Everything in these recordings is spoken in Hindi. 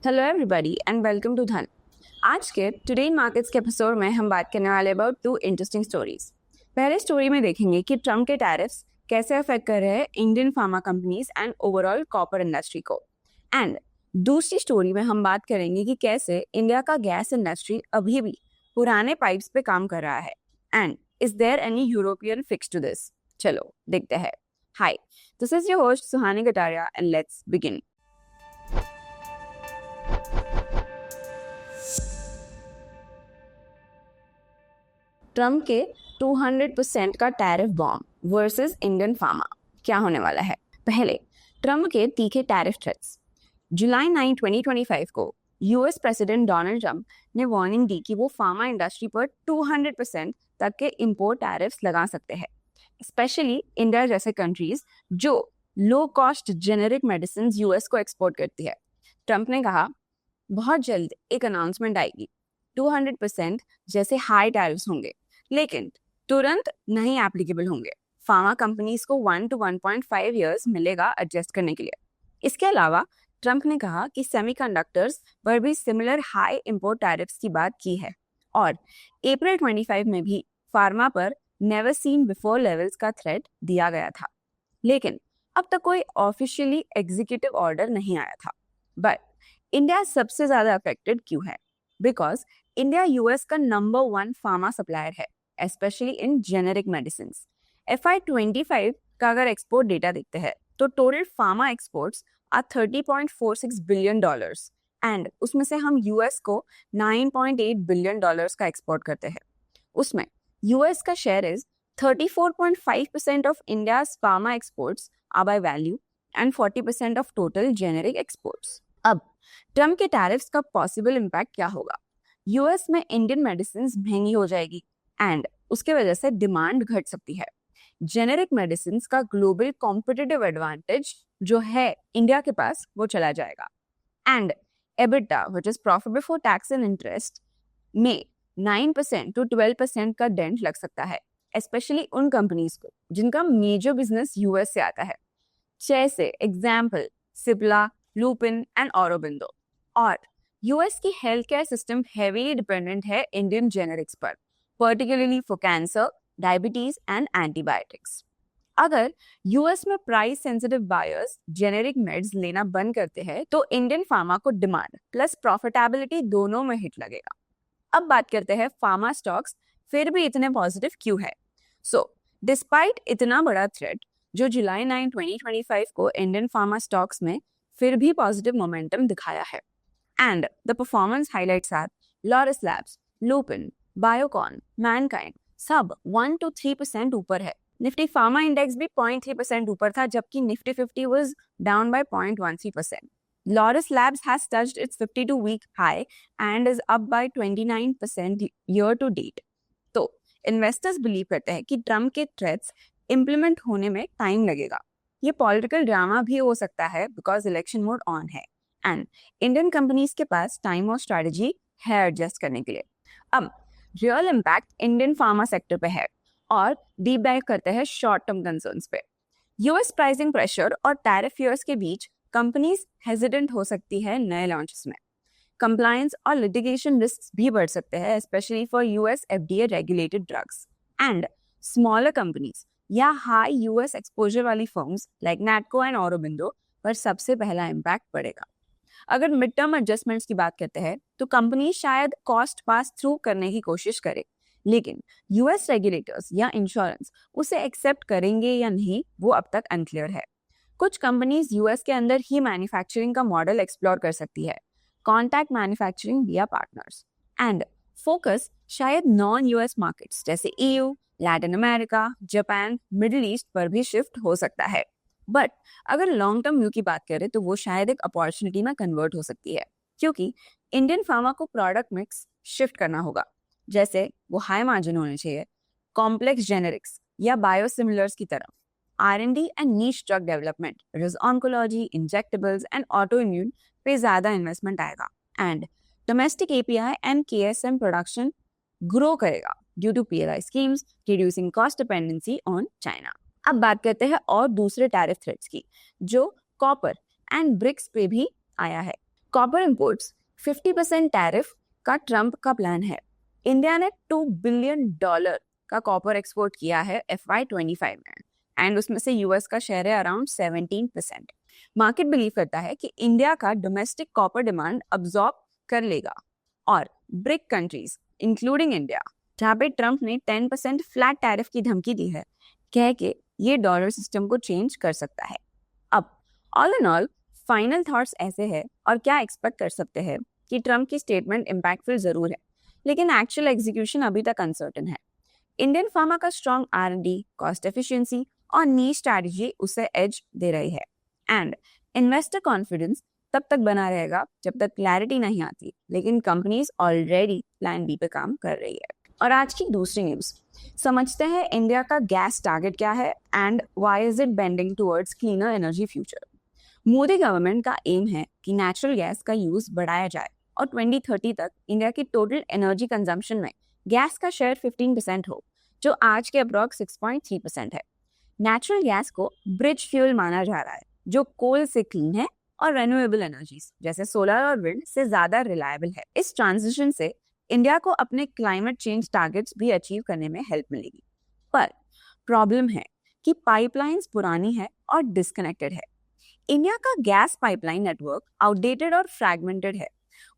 Hello everybody and welcome to Dhan. आज के टुडे इन मार्केट्स के एपिसोड में हम बात करने वाले अबाउट टू इंटरेस्टिंग स्टोरीज। पहले स्टोरी में देखेंगे कि ट्रम्प के टैरिफ्स कैसे अफेक्ट कर रहे हैं Indian pharma companies and overall copper industry को। एंड दूसरी स्टोरी में हम बात करेंगे कि कैसे इंडिया का गैस इंडस्ट्री अभी भी पुराने पाइप्स पे काम कर रहा है and is there any European fix to this. चलो देखते हैं। Hi, this is your host Suhani Kataria and let's begin. Trump के 200% का tariff bomb versus Indian pharma, क्या होने वाला है? पहले ट्रम्प के तीखे टैरिफ थ्रेट्स। जुलाई 9, 2025 को यूएस प्रेसिडेंट डोनाल्ड ट्रम्प ने वार्निंग दी कि वो फार्मा इंडस्ट्री पर 200% तक के इंपोर्ट टैरिफ्स लगा सकते हैं, स्पेशली इंडिया जैसे कंट्रीज जो low cost generic medicine US को एक्सपोर्ट करती है। ट्रम्प ने कहा बहुत जल्द एक अनाउंसमेंट आएगी, 200% जैसे हाई टैरिफ्स होंगे, लेकिन तुरंत नहीं एप्लीकेबल होंगे। फार्मा कंपनीज को 1 to 1.5 ईयर्स मिलेगा एडजस्ट करने के लिए। इसके अलावा ट्रम्प ने कहा कि सेमीकंडक्टर्स पर भी सिमिलर हाई इंपोर्ट टैरिफ्स की बात की है और अप्रैल 25 में भी फार्मा पर नेवर सीन बिफोर लेवल्स का थ्रेट दिया गया था, लेकिन अब तक कोई ऑफिशियली एग्जीक्यूटिव ऑर्डर नहीं आया था। बट इंडिया सबसे ज्यादा अफेक्टेड क्यों है? बिकॉज इंडिया यूएस का नंबर 1 फार्मा सप्लायर है, specially in generic medicine. FY25 का अगर एक्सपोर्ट डेटा देखते हैं तो total pharma exports are $30.46 billion and उसमें से हम यूएस को $9.8 बिलियन का एक्सपोर्ट करते हैं। उसमें यूएस का share is 34.5% of India's pharma exports are by value and 40% of total generic exports. अब ट्रम्प के टैरिफ्स का पॉसिबल इम्पैक्ट क्या होगा? यूएस में इंडियन मेडिसिन महंगी हो जाएगी एंड उसके वजह से डिमांड घट सकती है। जेनेरिक मेडिसिन का ग्लोबल कॉम्पिटिटिव एडवांटेज जो है इंडिया के पास वो चला जाएगा and EBITDA which is profit before tax and interest में 9% to 12% का डेंट लग सकता है, स्पेशली उन कंपनीज को जिनका मेजर बिजनेस यूएस से आता है, जैसे एग्जाम्पल सिप्ला, लुपिन एंड ऑरोबिंदो। और यूएस की health care system heavily dependent है इंडियन जेनेरिक्स पर, particularly for cancer, diabetes and antibiotics. अगर यूएस में price sensitive buyers generic meds लेना बंद करते हैं तो इंडियन फार्मा को डिमांड प्लस प्रॉफिटेबिलिटी दोनों में हिट लगेगा। अब बात करते हैं फार्मा स्टॉक्स फिर भी इतने पॉजिटिव क्यों है? डिस्पाइट इतना बड़ा थ्रेट जो जुलाई 9, 2025 को इंडियन फार्मा स्टॉक्स में फिर भी पॉजिटिव मोमेंटम दिखाया है and the performance highlights are Laurus Labs, Lupin, Biocon, Mankind सब 1 to 3% ऊपर है। निफ्टी फार्मा इंडेक्स भी 0.3% ऊपर था, जबकि Nifty 50 was down by 0.13%। Laurus Labs has touched its 52-week high and is up by 29% year to date. तो इन्वेस्टर्स बिलीव करते हैं कि ट्रम्प के थ्रेट्स इंप्लीमेंट होने में टाइम लगेगा। ये पॉलिटिकल ड्रामा भी हो सकता है बिकॉज इलेक्शन मोड ऑन है एंड इंडियन कंपनीज के पास टाइम और स्ट्रेटजी है एडजस्ट करने के लिए। अब real impact Indian pharma sector पे है और डीप डाइव करते हैं शॉर्ट टर्म कंसर्न्स पे। यूएस प्राइसिंग प्रेशर और टैरिफ फियर्स के बीच कंपनीज हेजिडेंट हो सकती है नए लॉन्चेस में। कंप्लायंस और लिटिगेशन रिस्क भी बढ़ सकते हैं, specially for US FDA regulated drugs and smaller companies या हाई यूएस एक्सपोजर वाली firms like Natco and Aurobindo पर सबसे पहला इम्पैक्ट पड़ेगा। अगर मिड टर्म एडजस्टमेंट्स की बात करते हैं तो कंपनी शायद कॉस्ट पास थ्रू करने की कोशिश करे, लेकिन यूएस रेगुलेटर्स या इंश्योरेंस उसे एक्सेप्ट करेंगे या नहीं वो अब तक अनक्लियर है। कुछ कंपनीज यूएस के अंदर ही मैन्युफैक्चरिंग का मॉडल एक्सप्लोर कर सकती है, कॉन्टैक्ट मैन्युफैक्चरिंग विया पार्टनर्स, एंड फोकस शायद नॉन यूएस मार्केट्स जैसे EU, Latin America, Japan, middle east पर भी शिफ्ट हो सकता है। बट अगर लॉन्ग टर्म व्यू की बात करें तो वो शायद एक अपॉर्चुनिटी में कन्वर्ट हो सकती है, क्योंकि इंडियन फार्मा को प्रोडक्ट मिक्स शिफ्ट करना होगा, जैसे वो हाई मार्जिन होने चाहिए, कॉम्प्लेक्स जेनेरिक्स या बायोसिमिलर्स की तरफ, R&D and niche drug development, oncology, injectables and autoimmune पे ज्यादा इन्वेस्टमेंट आएगा and domestic API and KSM production grow करेगा due to PLI schemes reducing cost dependency on China. अब बात करते हैं और दूसरे टैरिफ थ्रेट्स की जो कॉपर एंड ब्रिक्स पे भी आया है। कॉपर इंपोर्ट्स 50% टैरिफ का ट्रम्प का प्लान है। इंडिया ने $2 बिलियन का कॉपर एक्सपोर्ट किया है FY25 में, एंड उसमें से यूएस का शेयर है अराउंड 17%। मार्केट बिलीव करता है कि इंडिया का डोमेस्टिक कॉपर डिमांड अब्सॉर्ब कर लेगा, और ब्रिक कंट्रीज इंक्लूडिंग इंडिया, जहाँ पे ट्रम्प ने 10% फ्लैट टैरिफ की धमकी दी है, कह के ये डॉलर सिस्टम को चेंज कर सकता है। अब all in all final thoughts ऐसे है, और क्या एक्सपेक्ट कर सकते हैं कि ट्रम्प की स्टेटमेंट इम्पैक्टफुल जरूर है, लेकिन एक्चुअल एग्जीक्यूशन अभी तक अनसर्टेन है। इंडियन फार्मा का स्ट्रॉन्ग R&D, कॉस्ट एफिशिएंसी और नीश स्ट्रैटेजी उसे एज दे रही है, एंड इन्वेस्टर कॉन्फिडेंस तब तक बना रहेगा जब तक क्लैरिटी नहीं आती, लेकिन कंपनीज ऑलरेडी प्लान बी पे काम कर रही है। और आज की दूसरी न्यूज, समझते हैं इंडिया का गैस टारगेट क्या है and why is it bending towards cleaner energy future. Modi government का एम है कि नेचुरल गैस का यूज बढ़ाया जाए और 2030 तक इंडिया की टोटल एनर्जी कंजम्पशन में गैस का शेयर 15% हो, जो आज के अप्रॉक्स 6.3% है। नेचुरल गैस को ब्रिज फ्यूल माना जा रहा है, जो कोल से क्लीन है और रेन्यूएबल एनर्जीज जैसे सोलर और विंड से ज्यादा रिलायबल है। इस ट्रांजिशन से इंडिया को अपने क्लाइमेट चेंज टारगेट्स भी अचीव करने में हेल्प मिलेगी। पर प्रॉब्लम है कि पाइपलाइंस पुरानी है और डिस्कनेक्टेड है। इंडिया का गैस पाइपलाइन नेटवर्क आउटडेटेड और फ्रैगमेंटेड है।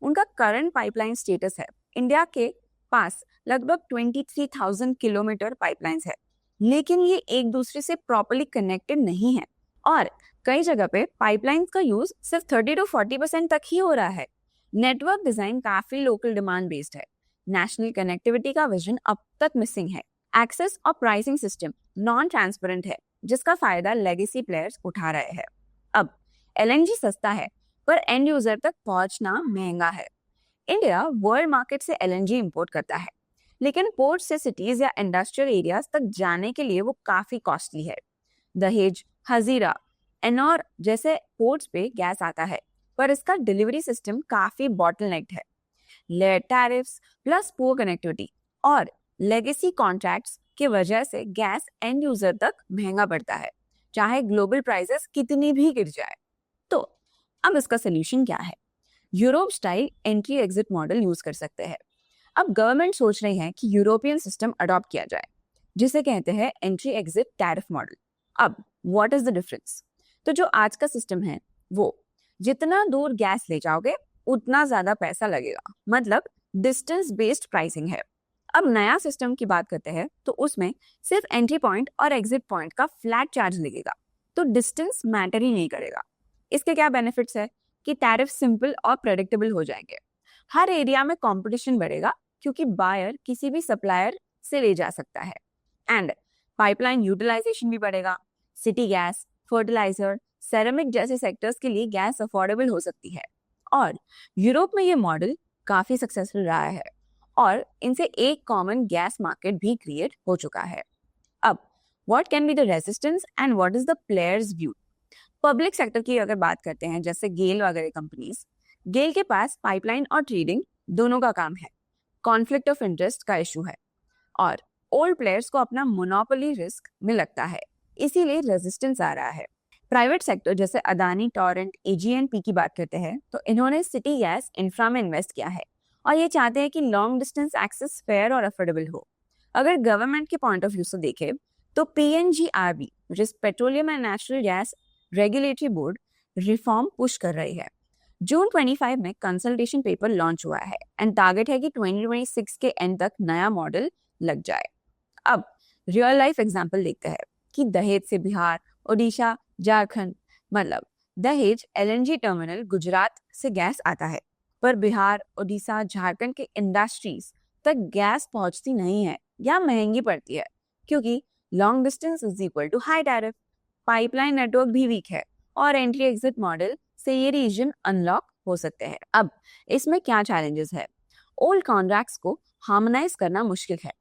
उनका करंट पाइपलाइन स्टेटस है, इंडिया के पास लगभग 23,000 किलोमीटर पाइपलाइंस है, लेकिन ये एक दूसरे से प्रॉपर्ली कनेक्टेड नहीं है, और कई जगह पे पाइपलाइंस का यूज सिर्फ 30 to 40% तक ही हो रहा है। नेटवर्क डिजाइन काफी लोकल डिमांड बेस्ड है। नेशनल कनेक्टिविटी का विजन अब तक मिसिंग है। एक्सेस और प्राइसिंग सिस्टम नॉन ट्रांसपेरेंट है, जिसका फायदा लेगेसी प्लेयर्स उठा रहे हैं। अब LNG सस्ता है, पर एंड यूजर तक पहुंचना महंगा है। इंडिया वर्ल्ड मार्केट से LNG इंपोर्ट करता है, लेकिन पोर्ट से सिटीज या इंडस्ट्रियल एरियाज तक जाने के लिए वो काफी कॉस्टली है। दहेज, हजीरा, एनोर जैसे पोर्ट्स पे गैस आता है, पर इसका डिलीवरी सिस्टम काफी बॉटलनेक्ड है। Layer tariffs plus poor connectivity और लेगेसी कॉन्ट्रैक्ट्स की वजह से गैस एंड यूजर तक महंगा पड़ता है, चाहे ग्लोबल प्राइसेस कितनी भी गिर जाए। तो अब इसका सोल्यूशन क्या है? Europe style entry exit model use कर सकते हैं। अब गवर्नमेंट सोच रही है कि यूरोपियन सिस्टम अडॉप्ट किया जाए, जिसे कहते हैं एंट्री एग्जिट टैरिफ मॉडल। अब व्हाट इज द डिफरेंस? तो जो आज का सिस्टम है, वो जितना दूर गैस ले जाओगे उतना ज्यादा पैसा लगेगा, मतलब डिस्टेंस बेस्ड प्राइसिंग है। अब नया सिस्टम की बात करते हैं, तो उसमें सिर्फ एंट्री पॉइंट और एग्जिट पॉइंट का फ्लैट चार्ज लगेगा, तो डिस्टेंस मैटर ही नहीं करेगा। इसके क्या बेनिफिट्स है कि टैरिफ सिंपल और प्रेडिक्टेबल हो जाएंगे। हर एरिया में कंपटीशन बढ़ेगा, क्योंकि बायर किसी भी सप्लायर से ले जा सकता है, एंड पाइपलाइन यूटिलाइजेशन भी बढ़ेगा। सिटी गैस, फर्टिलाइजर, सेरेमिक जैसे सेक्टर्स के लिए गैस अफोर्डेबल हो सकती है, और यूरोप में ये मॉडल काफी सक्सेसफुल रहा है, और इनसे एक कॉमन गैस मार्केट भी क्रिएट हो चुका है। अब what can be the resistance and what is the players view? Public sector की अगर बात करते हैं, जैसे गेल वगैरह कंपनीज, गेल के पास पाइपलाइन और ट्रेडिंग दोनों का काम है। कॉन्फ्लिक्ट ऑफ इंटरेस्ट का इशू है, और ओल्ड प्लेयर्स को अपना मोनोपोली रिस्क में लगता है, इसीलिए रेजिस्टेंस आ रहा है। प्राइवेट सेक्टर जैसे अदानी, टोरेंट, AG&P की बात करते हैं, तो इन्होंने सिटी गैस इंफ्रा में इन्वेस्ट किया है, और ये चाहते हैं कि लॉन्ग डिस्टेंस एक्सेस फेयर और अफोर्डेबल हो। अगर गवर्नमेंट के पॉइंट ऑफ व्यू से देखें, तो PNGRB, petroleum and natural gas regulatory board, reform push कर रही है। जून 25 में कंसल्टेशन पेपर लॉन्च हुआ है, एंड टारगेट है कि 2026 के एंड तक नया मॉडल लग जाए। अब रियल लाइफ एग्जांपल देखते हैं कि दहेज से बिहार, ओडिशा, झारखंड, मतलब दहेज LNG टर्मिनल गुजरात से गैस आता है, पर बिहार, ओडिशा, झारखंड के इंडस्ट्रीज तक गैस पहुंचती नहीं है या महंगी पड़ती है, क्योंकि long distance is equal to high tariff. Pipeline network भी वीक है, और एंट्री एग्जिट मॉडल से ये रीजन अनलॉक हो सकते हैं। अब इसमें क्या चैलेंजेस है? ओल्ड कॉन्ट्रैक्ट्स को हार्मोनाइज करना मुश्किल है।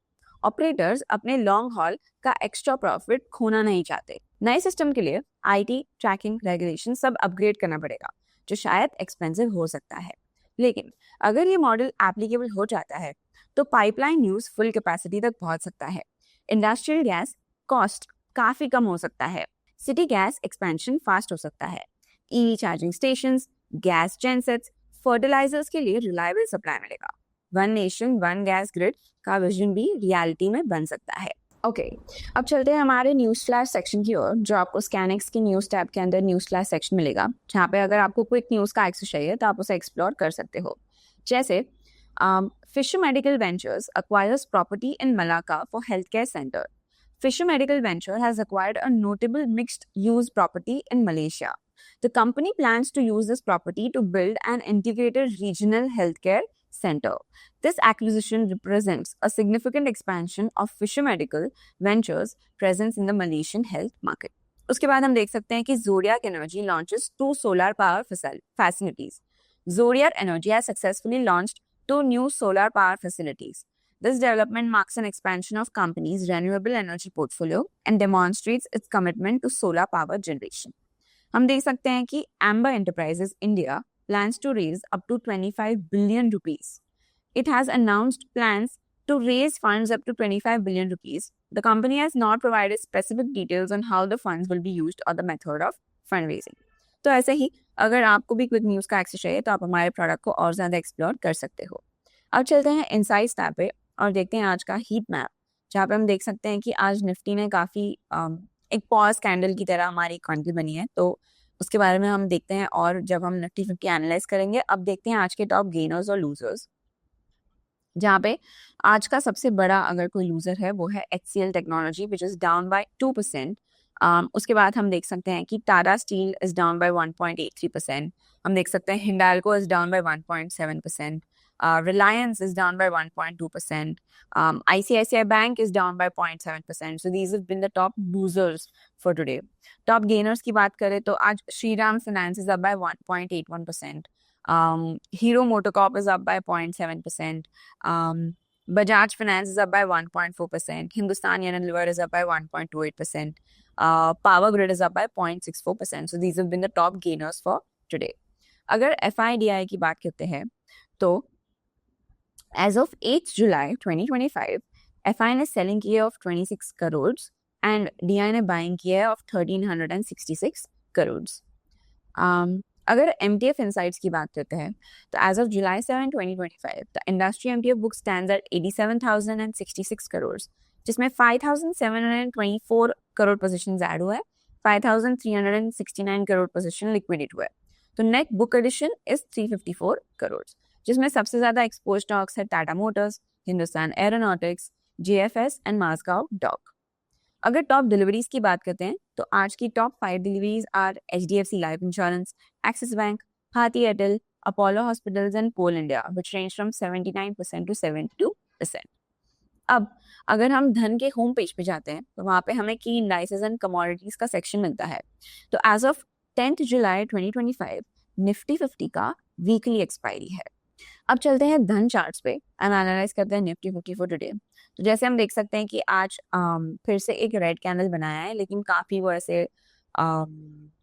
ऑपरेटर्स अपने लॉन्ग हॉल का एक्स्ट्रा प्रॉफिट खोना नहीं चाहते। नए सिस्टम के लिए IT, ट्रैकिंग, रेगुलेशन सब अपग्रेड करना पड़ेगा, जो शायद एक्सपेंसिव हो सकता है। लेकिन अगर ये मॉडल एप्लीकेबल हो जाता है, तो पाइपलाइन यूज फुल कैपेसिटी तक पहुंच सकता है। इंडस्ट्रियल गैस कॉस्ट काफी कम हो सकता है। सिटी गैस एक्सपेंशन फास्ट हो सकता है। EV charging stations, gas gensets, fertilisers के लिए रिलायबल सप्लाई मिलेगा। One nation one gas grid का विजन भी रियलिटी में बन सकता है। ओके, अब चलते हैं हमारे न्यूज़ फ्लैश सेक्शन की ओर, जो आपको स्कैनिक्स की न्यूज़ टैब के अंदर न्यूज़ फ्लैश सेक्शन मिलेगा, जहाँ पे अगर आपको क्विक न्यूज़ का एक्सेस चाहिए तो आप उसे एक्सप्लोर कर सकते हो। जैसे Fisher Medical Ventures acquires property in Malacca for healthcare center. Fisher Medical Venture has acquired a notable mixed-use property in Malaysia. The company plans to use this property to build an integrated regional healthcare center. This acquisition represents a significant expansion of Fisher Medical Ventures' presence in the Malaysian health market. उसके बाद हम देख सकते हैं कि Zodiac Energy launches 2 solar power facilities. Zodiac Energy has successfully launched 2 new solar power facilities. This development marks an expansion of company's renewable energy portfolio and demonstrates its commitment to solar power generation. हम देख सकते हैं कि Amber Enterprises India plans to raise up to 25 billion rupees. It has announced plans to raise funds up to 25 billion rupees. The company has not provided specific details on how the funds will be used or the method of fundraising. तो ऐसे ही अगर आपको भी क्विक न्यूज़ का एक्सेस चाहिए तो आप हमारे प्रोडक्ट को और ज़्यादा एक्सप्लोर कर सकते हो। अब चलते हैं इनसाइट्स टैब पे और देखते हैं आज का हीट मैप, जहाँ पे हम देख सकते हैं कि आज निफ्टी ने काफ़ी एक पॉज कैंडल की तरह हमारी कैंडल बनी है, तो उसके बारे में हम देखते हैं। और जब हम निफ्टी 50 एनालाइज करेंगे, अब देखते हैं आज के टॉप गेनर्स और लूजर्स, जहाँ पे आज का सबसे बड़ा अगर कोई लूजर है वो है HCL technology, which is down by 2%। उसके बाद हम देख सकते हैं कि Tata steel is down by 1.83%। हम देख सकते हैं Hindalco is down by 1.7%। Reliance is down by 1.2%. ICICI Bank is down by 0.7%. So these have been the top losers for today. Top gainers की बात करें तो आज Shriram Finance is up by 1.81%. Hero MotoCorp is up by 0.7%. Bajaj Finance is up by 1.4%. Hindustan Unilever is up by 1.28%. Power Grid is up by 0.64%. So these have been the top gainers for today. अगर FIDI की बात करते हैं तो as of 8th July 2025, FI ने selling की है of 26 crores and DI ने buying की है of 1366 crores. अगर MTF insights की बात करते हैं तो as of July 7, 2025, the industry MTF book stands at 87,066 crores, जिसमें 5,724 crore positions add हुआ है, 5,369 crore position liquidate हुआ है। तो net book addition is 354 crore, जिसमें सबसे ज्यादा एक्सपोज स्टॉक्स है Tata Motors, Hindustan Aeronautics, JFS and Mazagon Dock. अगर टॉप डिलीवरीज की बात करते हैं तो आज की top 5 deliveries are HDFC Life Insurance, Axis Bank, Bharti Airtel, Apollo Hospitals and पोल India, which range from 79% to 72%। अब अगर हम धन के होम पेज पे जाते हैं तो वहाँ पे हमें की इंडाइसेस एंड कमोडिटीज का सेक्शन मिलता है। तो as of 10th July 2025 Nifty 50 का वीकली एक्सपायरी है। अब चलते हैं धन चार्ट्स पे एंड एनालाइज करते हैं निफ्टी 50 फॉर टुडे। तो जैसे हम देख सकते हैं कि आज फिर से एक रेड कैंडल बनाया है, लेकिन काफ़ी वो ऐसे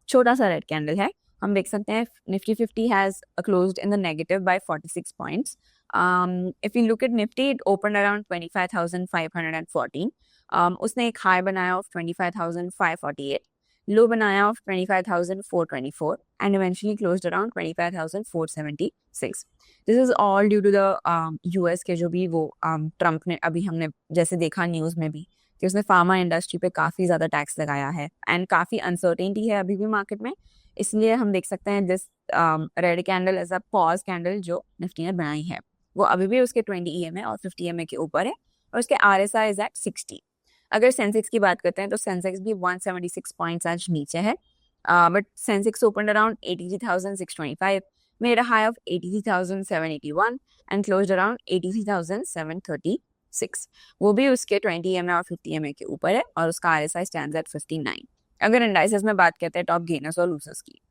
छोटा सा रेड कैंडल है। हम देख सकते हैं Nifty 50 has closed in the negative by 46 points. If you look at Nifty, it opened around 25,514. उसने एक हाई बनाया ऑफ 25,548, लो बनाया of 25,424 and eventually closed around 25,476. This is all due to the US के जो भी वो ट्रम्प ने अभी हमने जैसे देखा न्यूज़ में भी कि उसने फार्मा इंडस्ट्री पे काफ़ी ज़्यादा टैक्स लगाया है एंड काफ़ी अनसर्टेनिटी है अभी भी मार्केट में। इसलिए हम देख सकते हैं this red candle as a pause candle जो निफ्टी ने बनाई है वो अभी भी उसके 20 EMA और 50 EMA के ऊपर है और उसके RSI इज एट 60। अगर सेंसेक्स की बात करते हैं तो सेंसेक्स भी 176 पॉइंट्स आज नीचे है, but Sensex open around 83,625, made a high of 83,781 and closed around 83,736। वो भी उसके 20 EMA और 50 EMA के ऊपर है और उसका RSI स्टैंड्स एट 59। अगर इंडाइसेस में बात करते हैं टॉप गेनर्स और लूजर्स की,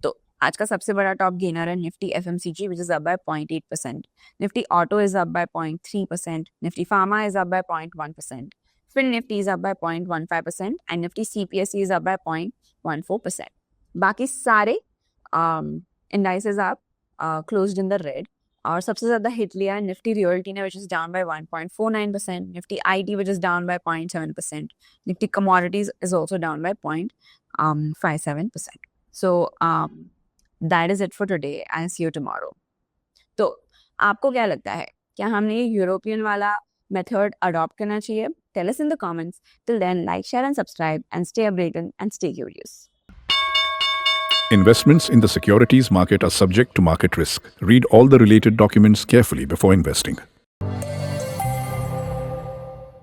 तो आज का सबसे बड़ा टॉप गेनर है Nifty FMCG, which is up bye 0.8%, Nifty auto is up bye 0.3%, Nifty pharma is up bye 0.1%, फिर Nifty is up bye 0.15% and Nifty CPSE is up bye 0.14%। बाकी सारे इंडाइसेस आप क्लोज्ड इन द रेड और सबसे ज्यादा हिट लिया है निफ्टी रियल्टी ने, which is down by 1.49%, Nifty IT which is down by 0.7%, Nifty commodities is also down by 0.57%। So that is it for today. I'll see you tomorrow. तो आपको क्या लगता है, क्या हमने ये यूरोपियन वाला मेथड अडॉप्ट करना चाहिए? Tell us in the comments. Till then, like, share and subscribe and stay updated and stay curious. Investments in the securities market are subject to market risk. Read all the related documents carefully before investing.